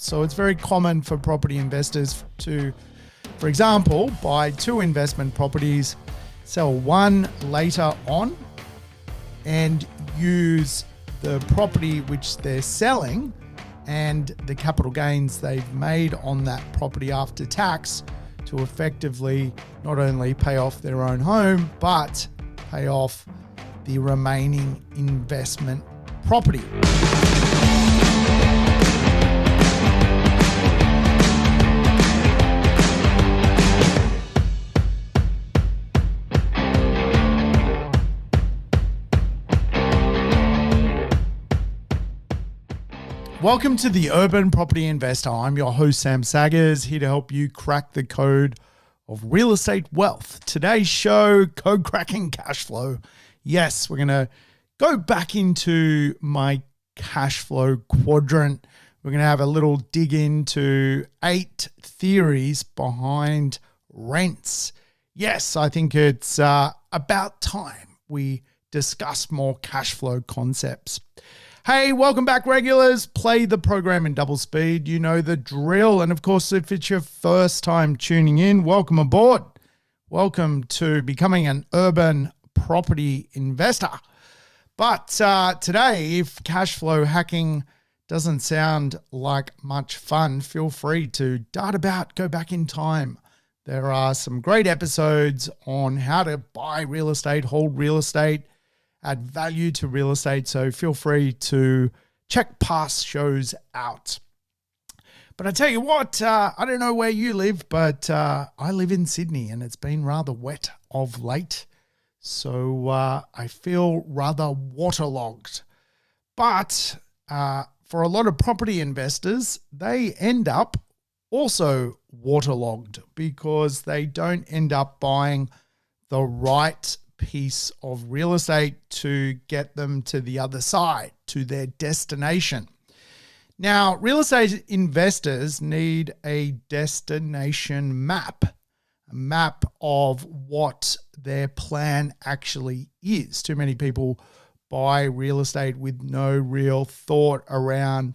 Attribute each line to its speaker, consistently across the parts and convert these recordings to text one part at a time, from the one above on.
Speaker 1: So it's very common for property investors to, for example, buy 2 investment properties, sell one later on, and use the property which they're selling and the capital gains they've made on that property after tax to effectively not only pay off their own home, but pay off the remaining investment property. Welcome to the Urban Property Investor. I'm your host, Sam Saggers, here to help you crack the code of real estate wealth. Today's show, code cracking cash flow. Yes, we're going to go back into my cash flow quadrant. We're going to have a little dig into 8 theories behind rents. Yes, I think it's about time we discuss more cash flow concepts. Hey, welcome back, regulars. Play the program in double speed. You know the drill. And of course, if it's your first time tuning in, welcome aboard. Welcome to becoming an urban property investor. But today, if cash flow hacking doesn't sound like much fun, feel free to dart about, go back in time. There are some great episodes on how to buy real estate, hold real estate, add value to real estate. So feel free to check past shows out. But I tell you what, I don't know where you live, but I live in Sydney and it's been rather wet of late. So I feel rather waterlogged. But for a lot of property investors, they end up also waterlogged because they don't end up buying the right piece of real estate to get them to the other side, to their destination. Now, real estate investors need a destination map, a map of what their plan actually is. Too many people buy real estate with no real thought around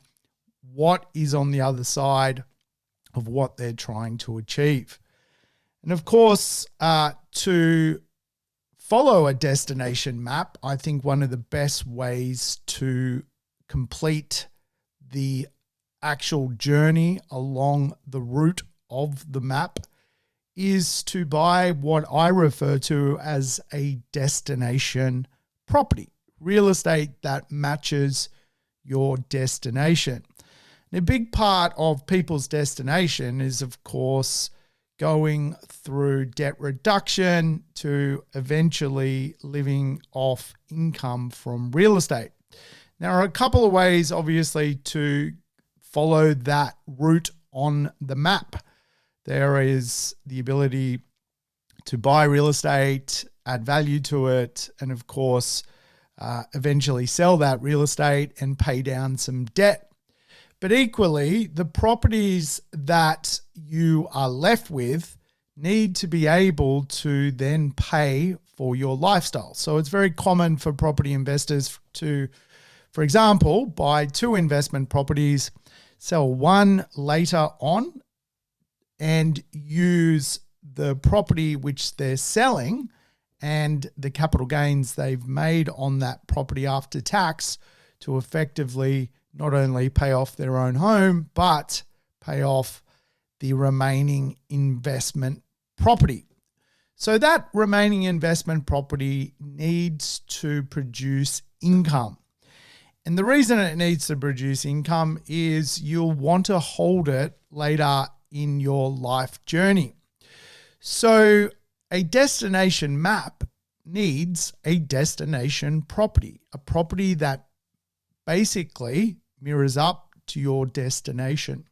Speaker 1: what is on the other side of what they're trying to achieve. And of course, to follow a destination map, I think one of the best ways to complete the actual journey along the route of the map is to buy what I refer to as a destination property, real estate that matches your destination. And a big part of people's destination is, of course, going through debt reduction to eventually living off income from real estate. There are a couple of ways, obviously, to follow that route on the map. There is the ability to buy real estate, add value to it, and of course, eventually sell that real estate and pay down some debt. But equally, the properties that you are left with need to be able to then pay for your lifestyle. So it's very common for property investors to, for example, buy 2 investment properties, sell one later on, and use the property which they're selling and the capital gains they've made on that property after tax to effectively not only pay off their own home, but pay off the remaining investment property. So that remaining investment property needs to produce income. And the reason it needs to produce income is you'll want to hold it later in your life journey. So a destination map needs a destination property, a property that basically mirrors up to your destination.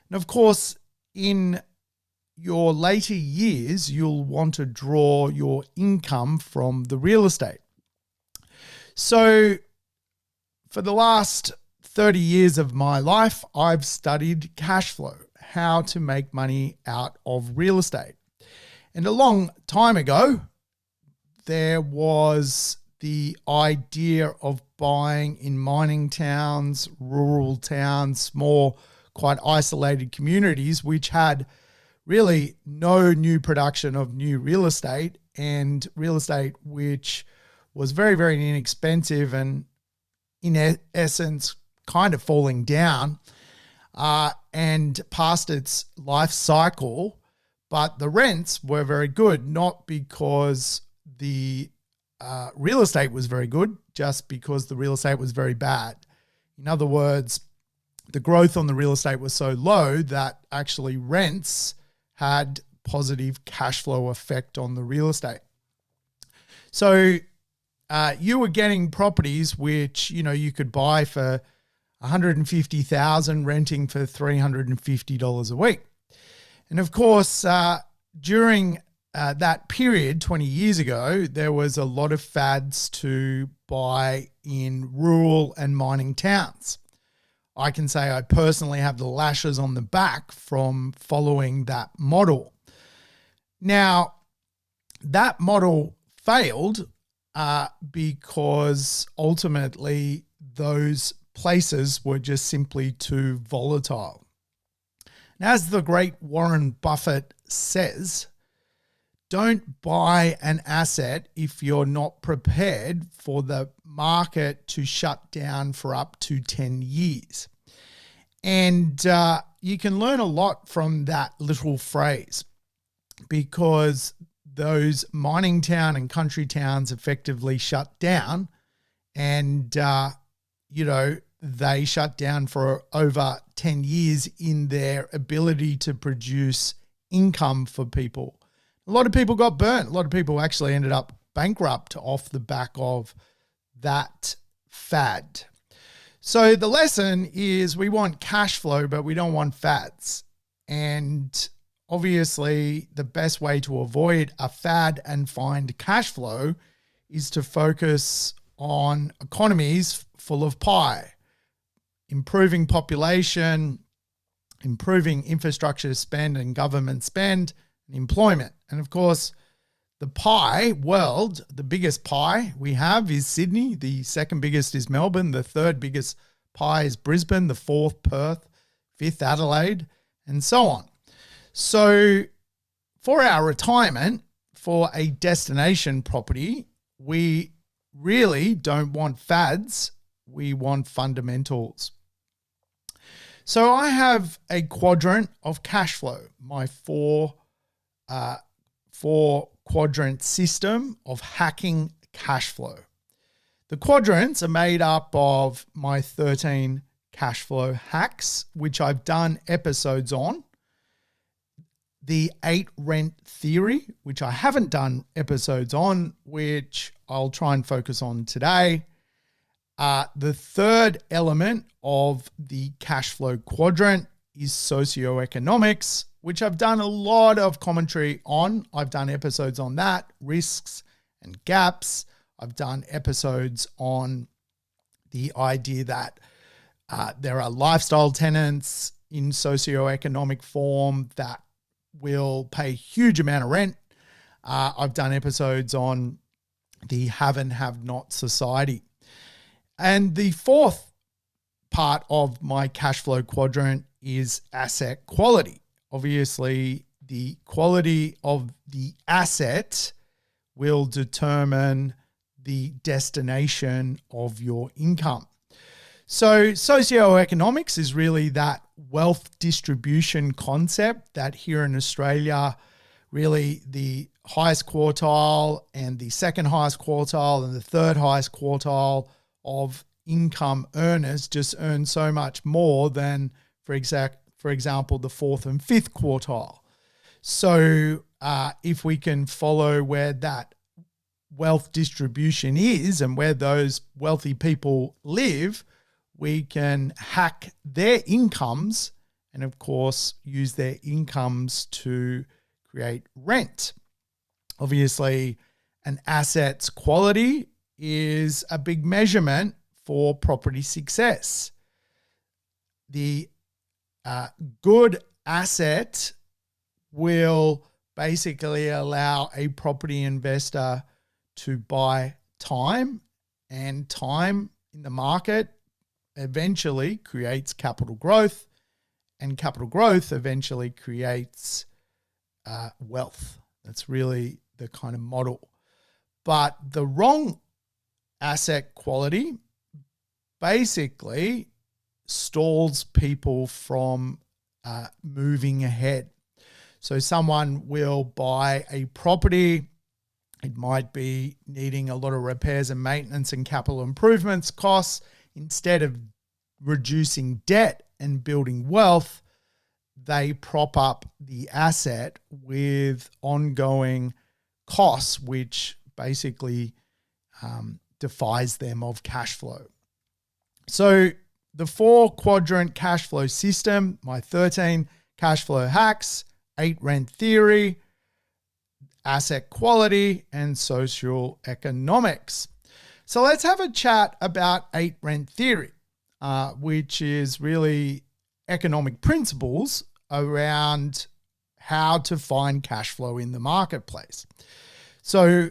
Speaker 1: And of course, in your later years, you'll want to draw your income from the real estate. So for the last 30 years of my life, I've studied cash flow, how to make money out of real estate. And a long time ago, there was the idea of buying in mining towns, rural towns, more quite isolated communities which had really no new production of new real estate, and real estate which was very, very inexpensive and in essence kind of falling down and past its life cycle. But the rents were very good, not because the real estate was very good, just because the real estate was very bad. In other words, the growth on the real estate was so low that actually rents had positive cash flow effect on the real estate. So you were getting properties which, you could buy for $150,000, renting for $350 a week. And of course, during that period 20 years ago, there was a lot of fads to buy in rural and mining towns. I can say I personally have the lashes on the back from following that model. Now, that model failed because ultimately those places were just simply too volatile. And as the great Warren Buffett says, don't buy an asset if you're not prepared for the market to shut down for up to 10 years. And you can learn a lot from that little phrase, because those mining town and country towns effectively shut down, and, they shut down for over 10 years in their ability to produce income for people. A lot of people got burnt. A lot of people actually ended up bankrupt off the back of that fad. So the lesson is we want cash flow, but we don't want fads. And obviously the best way to avoid a fad and find cash flow is to focus on economies full of pie, improving population, improving infrastructure spend and government spend, and employment. And of course, the pie world, the biggest pie we have is Sydney. The second biggest is Melbourne. The third biggest pie is Brisbane. The fourth, Perth. Fifth, Adelaide, and so on. So for our retirement, for a destination property, we really don't want fads. We want fundamentals. So I have a quadrant of cash flow, my four quadrant system of hacking cash flow. The quadrants are made up of my 13 cash flow hacks, which I've done episodes on. The 8 rent theory, which I haven't done episodes on, which I'll try and focus on today. The third element of the cash flow quadrant is socioeconomics, which I've done a lot of commentary on. I've done episodes on that, risks and gaps. I've done episodes on the idea that there are lifestyle tenants in socioeconomic form that will pay a huge amount of rent. I've done episodes on the have and have not society. And the fourth part of my cash flow quadrant is asset quality. Obviously, the quality of the asset will determine the destination of your income. So socioeconomics is really that wealth distribution concept that here in Australia, really the highest quartile and the second highest quartile and the third highest quartile of income earners just earn so much more than, for example, the fourth and fifth quartile. So if we can follow where that wealth distribution is and where those wealthy people live, we can hack their incomes and, of course, use their incomes to create rent. Obviously, an asset's quality is a big measurement for property success. The good asset will basically allow a property investor to buy time, and time in the market eventually creates capital growth, and capital growth eventually creates wealth. That's really the kind of model. But the wrong asset quality basically stalls people from moving ahead. So someone will buy a property. It might be needing a lot of repairs and maintenance and capital improvements costs. Instead of reducing debt and building wealth, they prop up the asset with ongoing costs, which basically defies them of cash flow. So the 4-quadrant cash flow system, my 13 cash flow hacks, 8 rent theory, asset quality, and social economics. So let's have a chat about 8 rent theory, which is really economic principles around how to find cash flow in the marketplace. So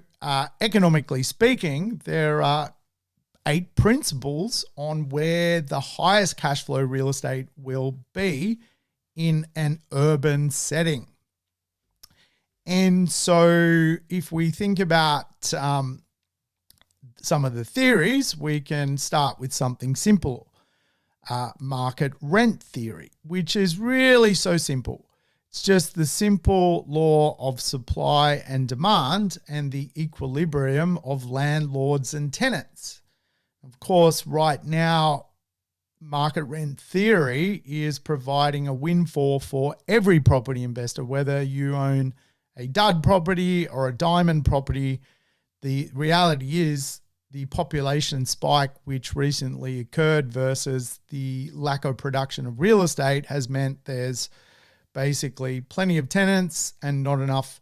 Speaker 1: economically speaking, there are 8 principles on where the highest cash flow real estate will be in an urban setting. And so if we think about some of the theories, we can start with something simple, market rent theory, which is really so simple. It's just the simple law of supply and demand and the equilibrium of landlords and tenants. Of course, right now, market rent theory is providing a windfall for every property investor, whether you own a dud property or a diamond property. The reality is the population spike, which recently occurred versus the lack of production of real estate, has meant there's basically plenty of tenants and not enough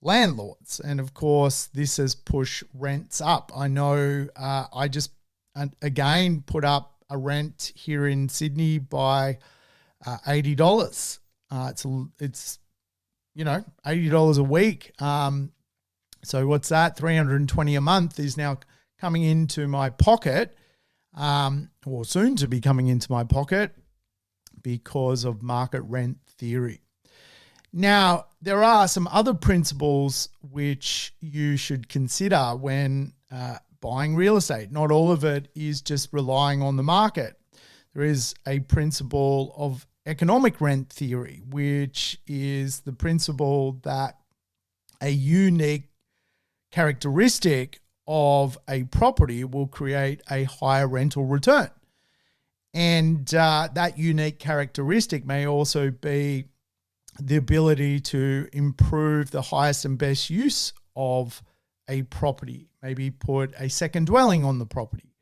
Speaker 1: landlords. And of course, this has pushed rents up. I know I just, again, put up a rent here in Sydney by $80. It's $80 a week. So what's that? $320 a month is now coming into my pocket, or soon to be coming into my pocket, because of market rent theory. Now, there are some other principles which you should consider when buying real estate. Not all of it is just relying on the market. There is a principle of economic rent theory, which is the principle that a unique characteristic of a property will create a higher rental return. And that unique characteristic may also be the ability to improve the highest and best use of a property, maybe put a second dwelling on the property.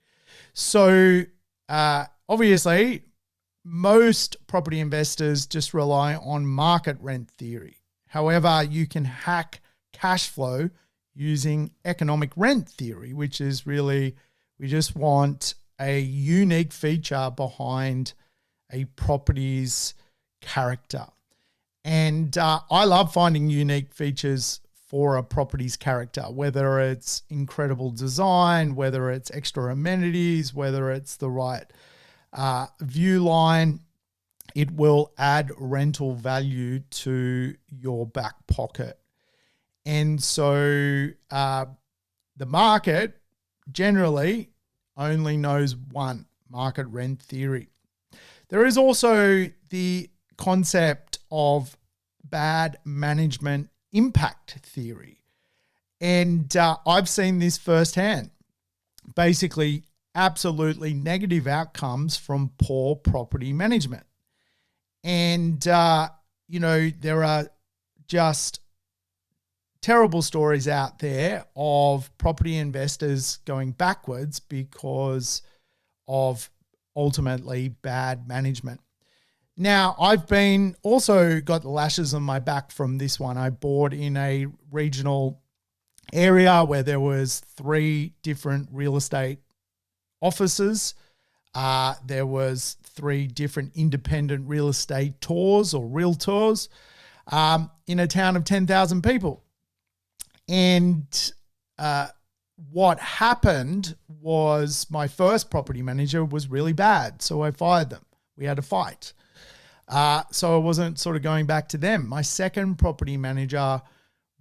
Speaker 1: So obviously, most property investors just rely on market rent theory. However, you can hack cash flow using economic rent theory, which is really, we just want a unique feature behind a property's character. And I love finding unique features for a property's character, whether it's incredible design, whether it's extra amenities, whether it's the right view line. It will add rental value to your back pocket. And so the market generally only knows one, market rent theory. There is also the concept of bad management impact theory. And I've seen this firsthand. Basically, absolutely negative outcomes from poor property management. And, there are just terrible stories out there of property investors going backwards because of ultimately bad management. Now, I've been also got the lashes on my back from this one. I bought in a regional area where there was 3 different real estate offices. There was 3 different independent real estate tours or realtors in a town of 10,000 people. And what happened was my first property manager was really bad, so I fired them. We had a fight. So I wasn't sort of going back to them. My second property manager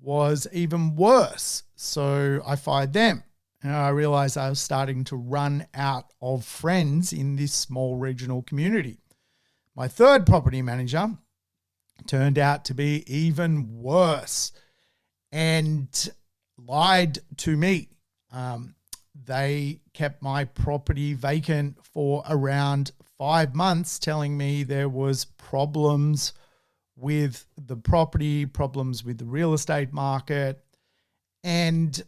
Speaker 1: was even worse. So I fired them. And I realized I was starting to run out of friends in this small regional community. My third property manager turned out to be even worse and lied to me. They kept my property vacant for around 5 months, telling me there was problems with the property, problems with the real estate market. And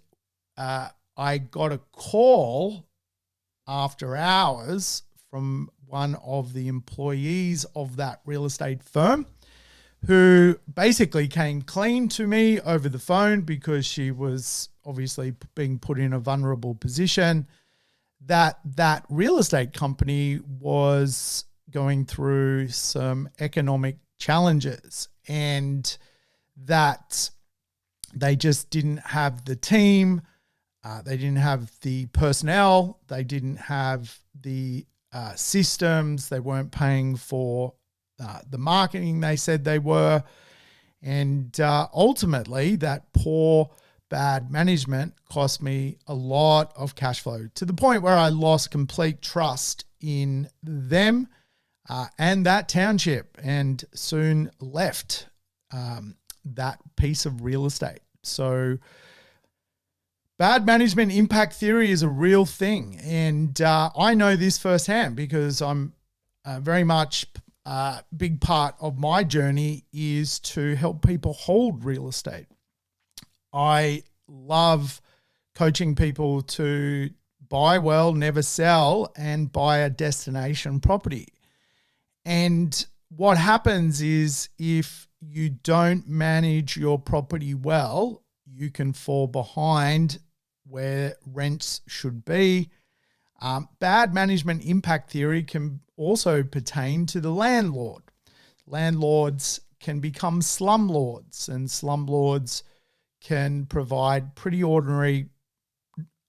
Speaker 1: I got a call after hours from one of the employees of that real estate firm who basically came clean to me over the phone because she was obviously being put in a vulnerable position, that real estate company was going through some economic challenges and that they just didn't have the team, they didn't have the personnel, they didn't have the systems, they weren't paying for the marketing they said they were. And ultimately, that poor, bad management cost me a lot of cash flow to the point where I lost complete trust in them and that township and soon left that piece of real estate. So bad management impact theory is a real thing. And I know this firsthand because I'm very much big part of my journey is to help people hold real estate. I love coaching people to buy well, never sell, and buy a destination property. And what happens is if you don't manage your property well, you can fall behind where rents should be. Bad management impact theory can also pertain to the landlord. Landlords can become slumlords, and slumlords can provide pretty ordinary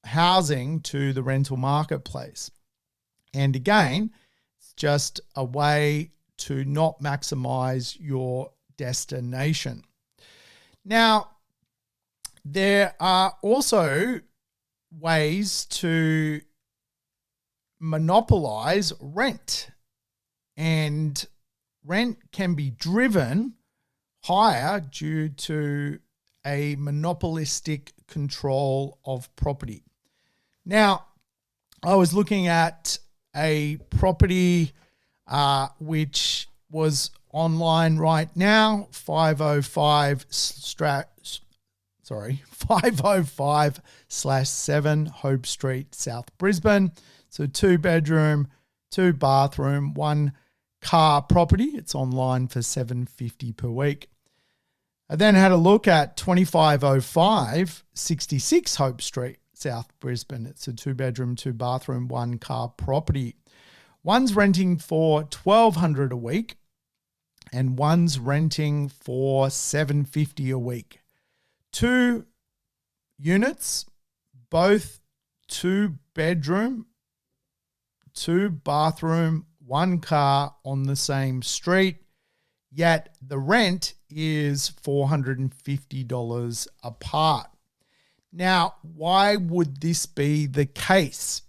Speaker 1: housing to the rental marketplace. And again, it's just a way to not maximize your destination. Now, there are also ways to monopolize rent, and rent can be driven higher due to a monopolistic control of property. Now, I was looking at a property which was online right now, 505/7 Hope Street, South Brisbane. So 2-bedroom, 2-bathroom, 1-car property. It's online for $750 per week. I then had a look at 2505 66 Hope Street, South Brisbane. It's a 2-bedroom, 2-bathroom, 1-car property. One's renting for $1,200 a week and one's renting for $750 a week. 2 units, both 2-bedroom, 2-bathroom, 1-car on the same street, yet the rent is $450 apart. Now, why would this be the case?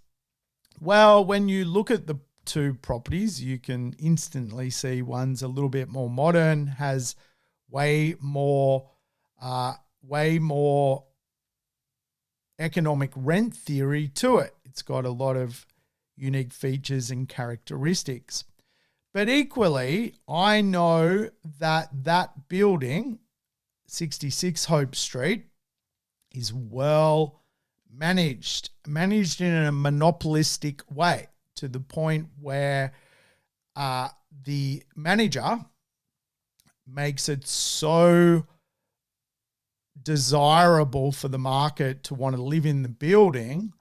Speaker 1: Well, when you look at the 2 properties, you can instantly see one's a little bit more modern, has way more economic rent theory to it. It's got a lot of unique features and characteristics. But equally, I know that building, 66 Hope Street, is well managed in a monopolistic way to the point where the manager makes it so desirable for the market to want to live in the building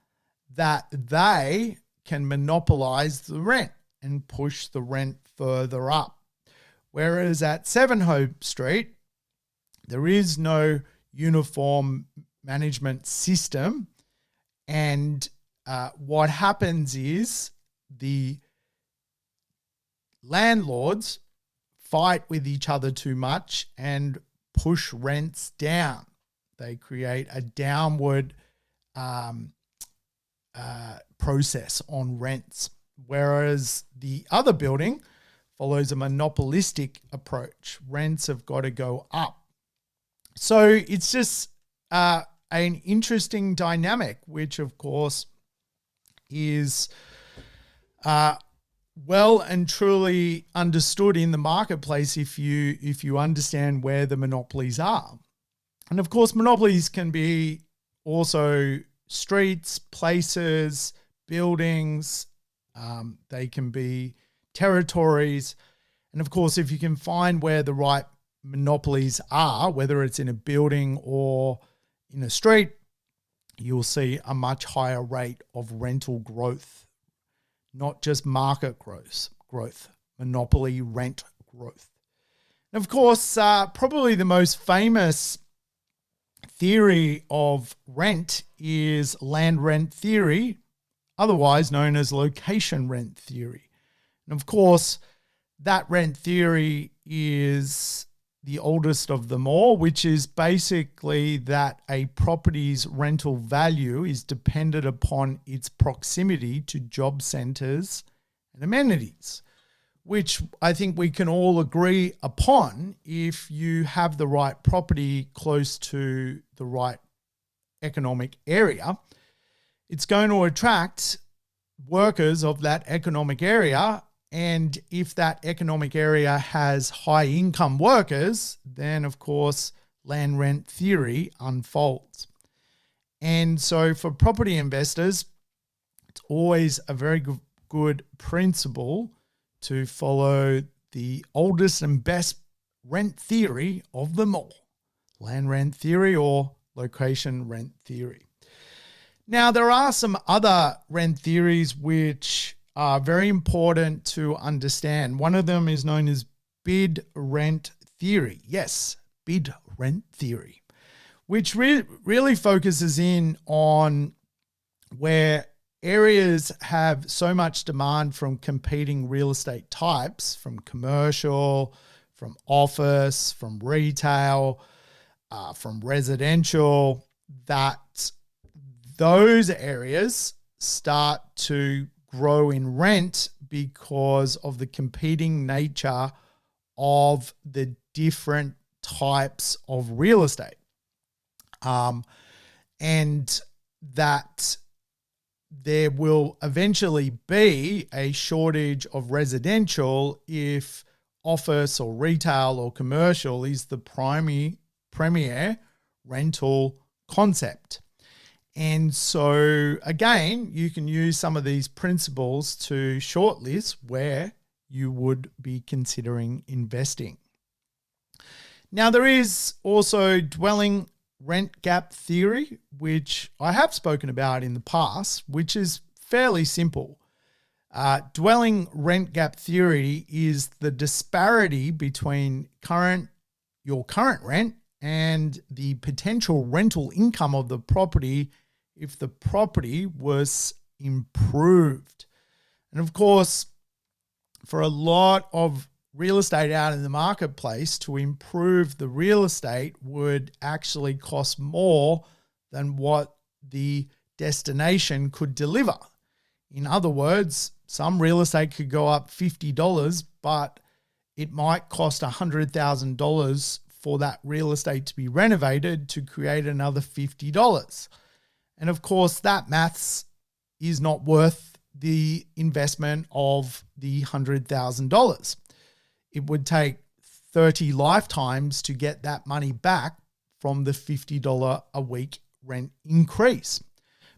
Speaker 1: that they can monopolize the rent and push the rent further up. Whereas at 7 Hope Street, there is no uniform management system. And what happens is the landlords fight with each other too much and push rents down. They create a downward process on rents, whereas the other building follows a monopolistic approach. Rents have got to go up. So it's just an interesting dynamic, which of course is well and truly understood in the marketplace if you understand where the monopolies are. And of course, monopolies can be also streets, places, buildings. They can be territories. And of course, if you can find where the right monopolies are, whether it's in a building or in a street, you'll see a much higher rate of rental growth, not just market growth, monopoly rent growth. And of course, probably the most famous theory of rent is land rent theory, otherwise known as location rent theory. And of course, that rent theory is the oldest of them all, which is basically that a property's rental value is dependent upon its proximity to job centers and amenities, which I think we can all agree upon. If you have the right property close to the right economic area, it's going to attract workers of that economic area. And if that economic area has high income workers, then of course land rent theory unfolds. And so for property investors, it's always a very good principle to follow the oldest and best rent theory of them all, land rent theory or location rent theory. Now, there are some other rent theories which are very important to understand. One of them is known as bid rent theory. Yes, bid rent theory, which really focuses in on where areas have so much demand from competing real estate types, from commercial, from office, from retail, from residential, that those areas start to grow in rent because of the competing nature of the different types of real estate. And that there will eventually be a shortage of residential if office or retail or commercial is the premier rental concept. And so again, you can use some of these principles to shortlist where you would be considering investing. Now, there is also dwelling rent gap theory, which I have spoken about in the past, which is fairly simple. Dwelling rent gap theory is the disparity between your current rent and the potential rental income of the property if the property was improved. And of course, for a lot of real estate out in the marketplace, to improve the real estate would actually cost more than what the destination could deliver. In other words, some real estate could go up $50, but it might cost $100,000 for that real estate to be renovated to create another $50. And of course, that maths is not worth the investment of the $100,000. It would take 30 lifetimes to get that money back from the $50 a week rent increase.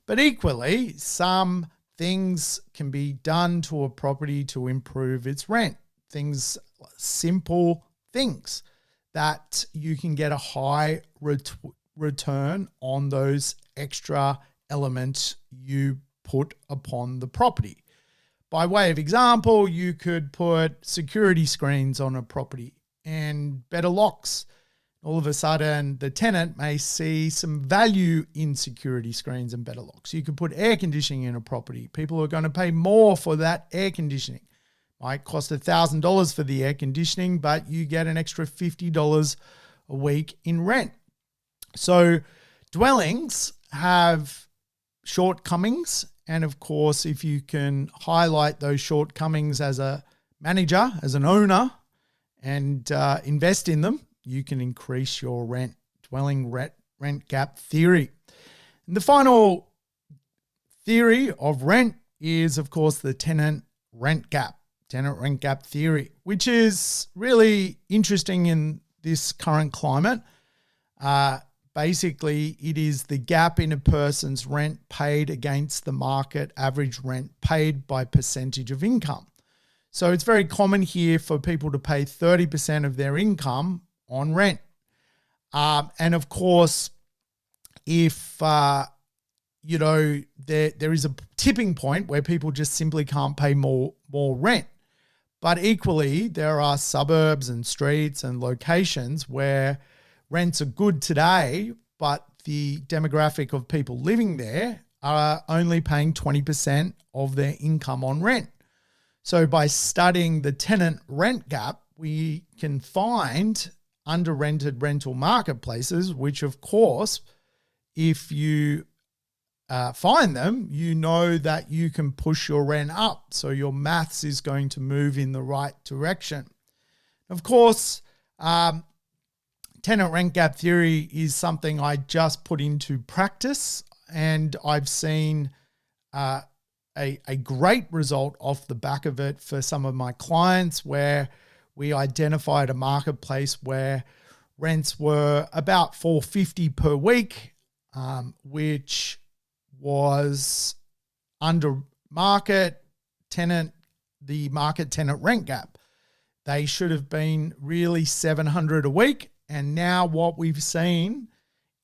Speaker 1: But equally, some things can be done to a property to improve its rent. Things, simple things that you can get a high return on those extra elements you put upon the property. By way of example, you could put security screens on a property and better locks. All of a sudden, the tenant may see some value in security screens and better locks. You could put air conditioning in a property. People are going to pay more for that air conditioning Might cost $1,000 for the air conditioning, but you get an extra $50 a week in rent. So dwellings have shortcomings. And of course, if you can highlight those shortcomings as a manager, as an owner, and invest in them, you can increase your rent. Dwelling rent gap theory. And the final theory of rent is, of course, the tenant rent gap theory, which is really interesting in this current climate. Basically, it is the gap in a person's rent paid against the market average rent paid by percentage of income. So it's very common here for people to pay 30% of their income on rent. And of course, if, there is a tipping point where people just simply can't pay more rent. But equally, there are suburbs and streets and locations where rents are good today, but the demographic of people living there are only paying 20% of their income on rent. So by studying the tenant rent gap, we can find under-rented rental marketplaces, which of course, if you find them, you know that you can push your rent up. So your maths is going to move in the right direction. Of course, tenant rent gap theory is something I just put into practice, and I've seen a great result off the back of it for some of my clients, where we identified a marketplace where rents were about $450 per week, which was under the market tenant rent gap. They should have been really $700 a week. And now what we've seen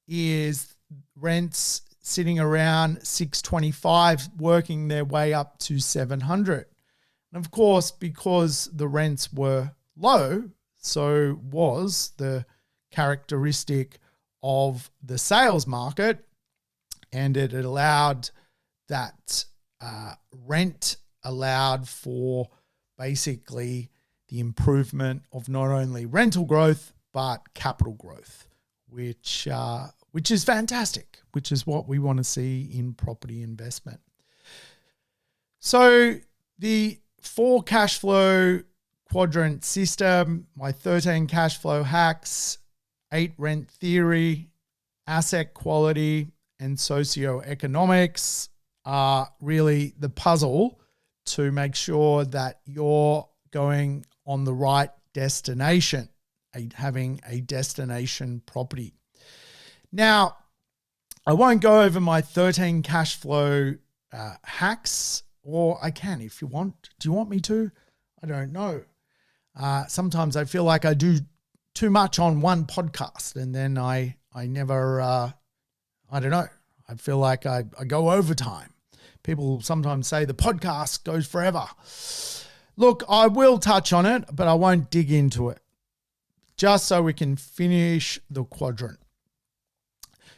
Speaker 1: is rents sitting around $625, working their way up to $700. And of course, because the rents were low, so was the characteristic of the sales market, and it allowed that rent allowed for basically the improvement of not only rental growth but capital growth, which is fantastic, which is what we want to see in property investment. So the 4 cash flow quadrant system, my 13 cash flow hacks, 8 rent theory, asset quality, and socioeconomics are really the puzzle to make sure that you're going on the right destination, having a destination property. Now, I won't go over my 13 cash flow hacks, or I can if you want. Do you want me to? I don't know. Sometimes I feel like I do too much on one podcast, and then I never, I don't know. I feel like I go overtime. People sometimes say the podcast goes forever. Look, I will touch on it, but I won't dig into it, just so we can finish the quadrant.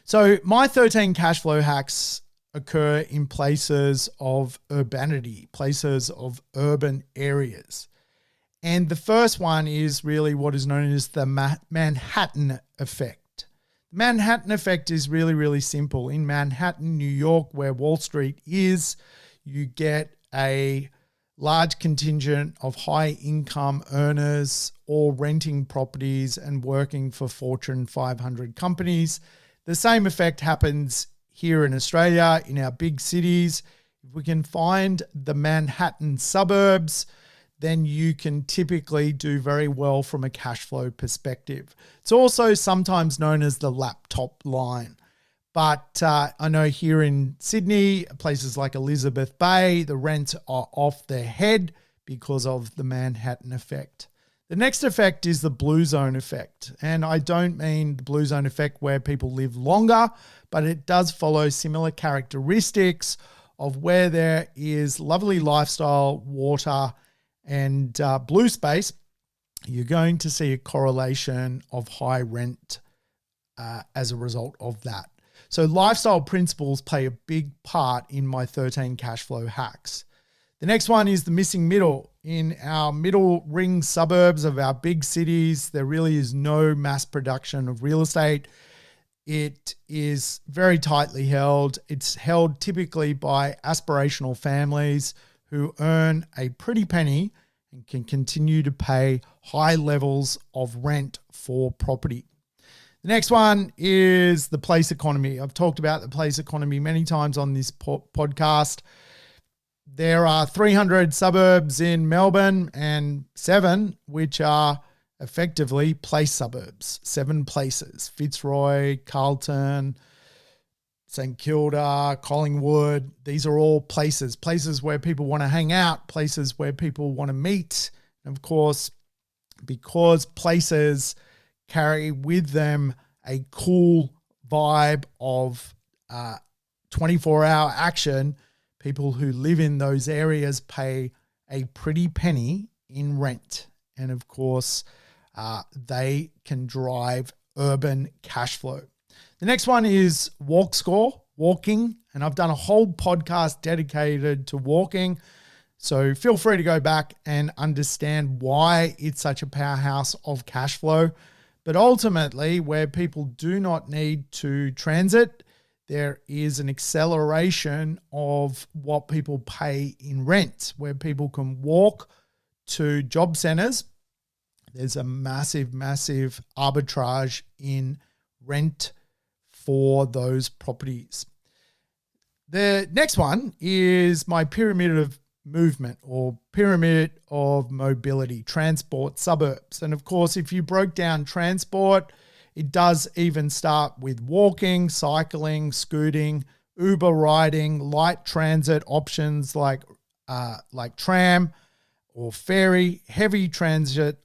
Speaker 1: So my 13 cash flow hacks occur in places of urbanity, places of urban areas. And the first one is really what is known as the Manhattan effect. The Manhattan effect is really, really simple. In Manhattan, New York, where Wall Street is, you get a large contingent of high income earners all renting properties and working for Fortune 500 companies. The same effect happens here in Australia, in our big cities. If we can find the Manhattan suburbs, then you can typically do very well from a cash flow perspective. It's also sometimes known as the laptop line. But I know here in Sydney, places like Elizabeth Bay, the rents are off their head because of the Manhattan effect. The next effect is the blue zone effect. And I don't mean the blue zone effect where people live longer, but it does follow similar characteristics of where there is lovely lifestyle, water, and blue space. You're going to see a correlation of high rent as a result of that. So lifestyle principles play a big part in my 13 cash flow hacks. The next one is the missing middle. in our middle ring suburbs of our big cities, there really is no mass production of real estate. It is very tightly held. It's held typically by aspirational families who earn a pretty penny and can continue to pay high levels of rent for property. The next one is the place economy. I've talked about the place economy many times on this podcast. There are 300 suburbs in Melbourne and 7 which are effectively place suburbs. 7 places: Fitzroy, Carlton, St Kilda, Collingwood. These are all places where people want to hang out, places where people want to meet. And of course, because places carry with them a cool vibe of 24-hour action, people who live in those areas pay a pretty penny in rent. And of course, they can drive urban cash flow. The next one is walk score, walking. And I've done a whole podcast dedicated to walking. So feel free to go back and understand why it's such a powerhouse of cash flow. But ultimately, where people do not need to transit, there is an acceleration of what people pay in rent, where people can walk to job centers. There's a massive, massive arbitrage in rent for those properties. The next one is my pyramid of movement or pyramid of mobility, transport suburbs. And of course, if you broke down transport, it does even start with walking, cycling, scooting, Uber riding, light transit options like tram or ferry, heavy transit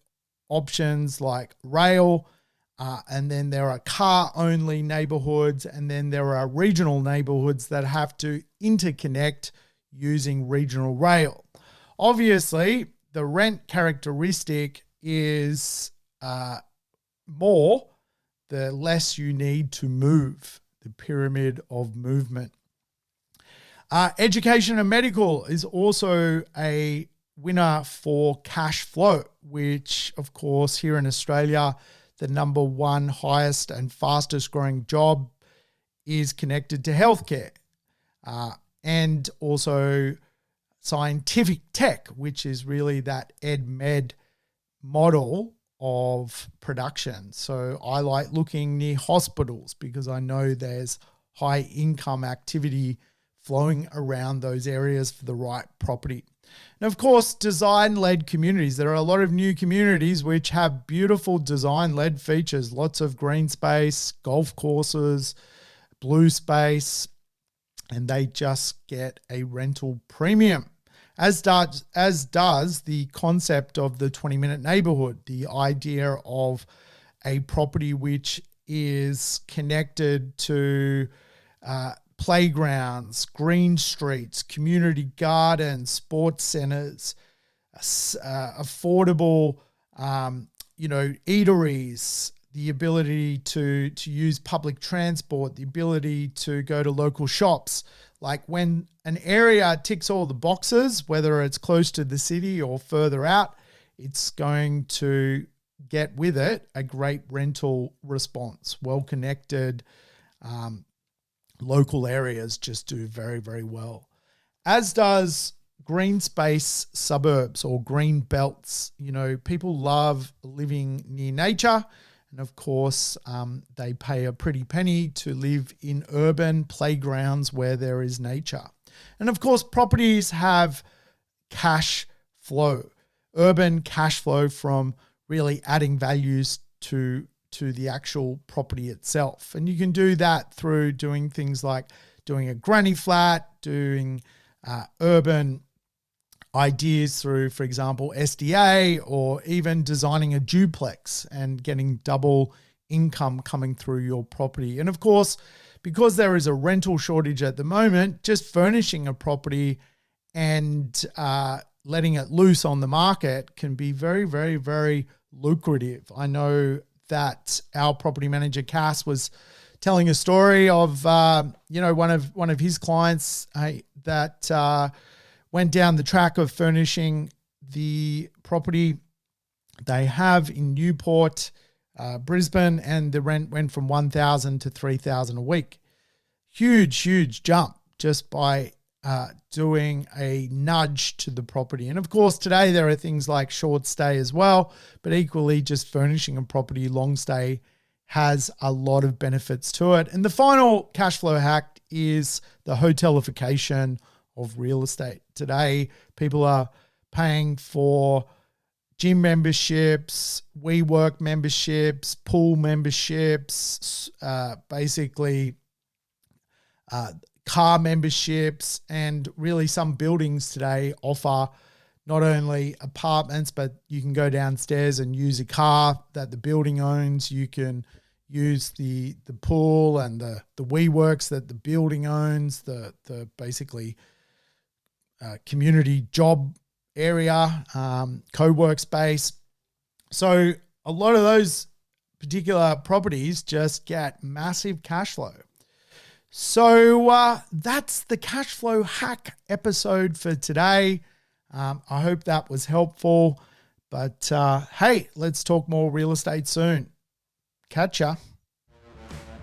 Speaker 1: options like rail, and then there are car-only neighborhoods, and then there are regional neighborhoods that have to interconnect using regional rail. Obviously, the rent characteristic is more the less you need to move, the pyramid of movement. Education and medical is also a winner for cash flow, which of course here in Australia, the number one highest and fastest growing job is connected to healthcare, and also scientific tech, which is really that ed-med model of production. So I like looking near hospitals because I know there's high income activity flowing around those areas for the right property. And of course, design-led communities. There are a lot of new communities which have beautiful design-led features, lots of green space, golf courses, blue space, and they just get a rental premium. As does the concept of the 20-minute neighborhood, the idea of a property which is connected to playgrounds, green streets, community gardens, sports centers, affordable, eateries, the ability to use public transport, the ability to go to local shops. Like when an area ticks all the boxes, whether it's close to the city or further out, it's going to get with it a great rental response. Well-connected local areas just do very, very well. As does green space suburbs or green belts. People love living near nature. And of course, they pay a pretty penny to live in urban playgrounds where there is nature. And of course, properties have cash flow, urban cash flow from really adding values to the actual property itself. And you can do that through doing things like doing a granny flat, doing urban ideas through, for example, SDA, or even designing a duplex and getting double income coming through your property. And of course, because there is a rental shortage at the moment, just furnishing a property and letting it loose on the market can be very, very, very lucrative. I know that our property manager, Cass, was telling a story of, one of his clients that went down the track of furnishing the property they have in Newport, Brisbane, and the rent went from $1,000 to $3,000 a week. Huge jump just by doing a nudge to the property. And of course, today there are things like short stay as well, but equally just furnishing a property long stay has a lot of benefits to it. And the final cash flow hack is the hotelification of real estate. Today, people are paying for gym memberships, WeWork memberships, pool memberships, basically car memberships, and really some buildings today offer not only apartments, but you can go downstairs and use a car that the building owns. You can use the pool and the WeWorks that the building owns, the basically community job area, co-work space. So a lot of those particular properties just get massive cash flow. So that's the cash flow hack episode for today. I hope that was helpful. But hey, let's talk more real estate soon. Catch ya.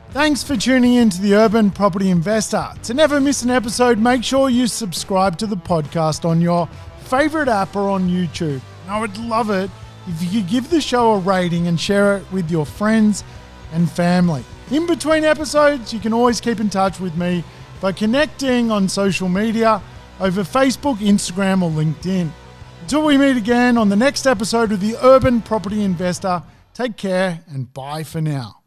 Speaker 1: Thanks for tuning in to the Urban Property Investor. To never miss an episode, make sure you subscribe to the podcast on your favorite app or on YouTube. And I would love it if you could give the show a rating and share it with your friends and family. In between episodes, you can always keep in touch with me by connecting on social media over Facebook, Instagram, or LinkedIn. Until we meet again on the next episode of the Urban Property Investor, take care and bye for now.